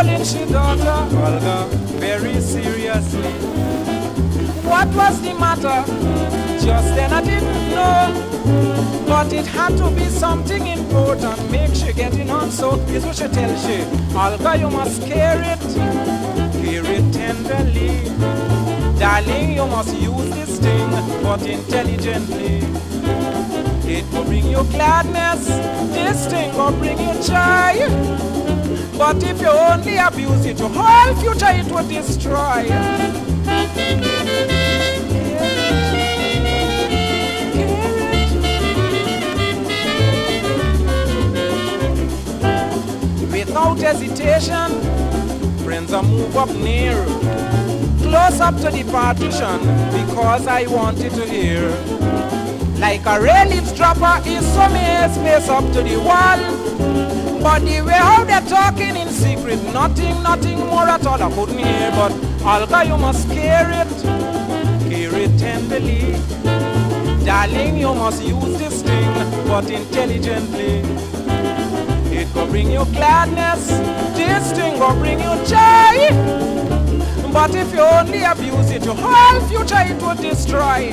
holding she daughter Olga very seriously. What was the matter? Just then I didn't know, but it had to be something important. Make she getting on, so is what she tell she. Olga, you must care it tenderly. Darling, you must use this thing, but intelligently. It will bring you gladness, this thing will bring you joy. But if you only abuse it, your whole future it will destroy. Without hesitation, friends, I move up near, close up to the partition, because I wanted to hear. Like a rail eavesdropper is so mere space up to the wall. But the way how they're talking in secret, nothing more at all I couldn't hear. But Olga, you must care it tenderly. Darling, you must use this thing, but intelligently. It will bring you gladness, this thing will bring you joy. But if you only abuse it, your whole future it will destroy.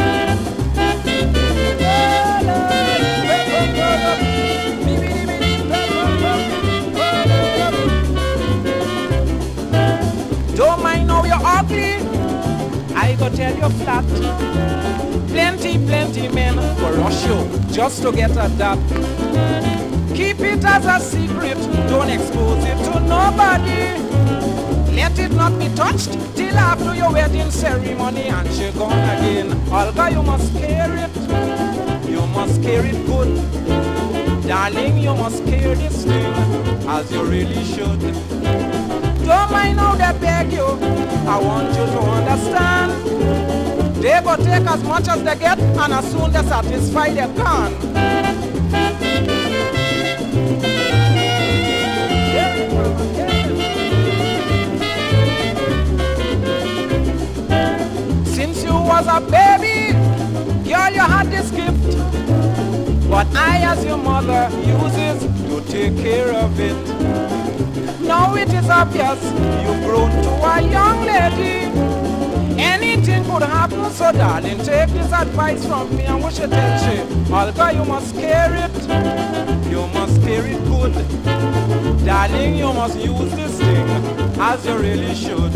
Don't mind how you're ugly, I go tell you flat. Plenty men will rush you just to get at that. Keep it as a secret, don't expose it to nobody. Let it not be touched till after your wedding ceremony, and she gone again. Olga, you must care it, you must care it good. Darling, you must care this thing as you really should. Don't mind how they beg you, I want you to understand. They go take as much as they get, and as soon as they're satisfied, they're gone. Since you was a baby, girl, you had this gift. But I, as your mother, uses to take care of it. Now it is obvious you've grown to a young lady. Anything could happen, so darling, take this advice from me and we should tell you. Olga, you must care it, you must care it good. Darling, you must use this thing as you really should.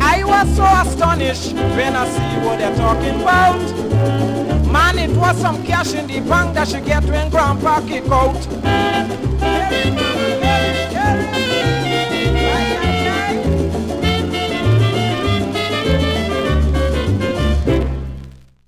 I was so astonished when I see what they're talking about. Man, it was some cash in the bank that she get when Grandpa kick out.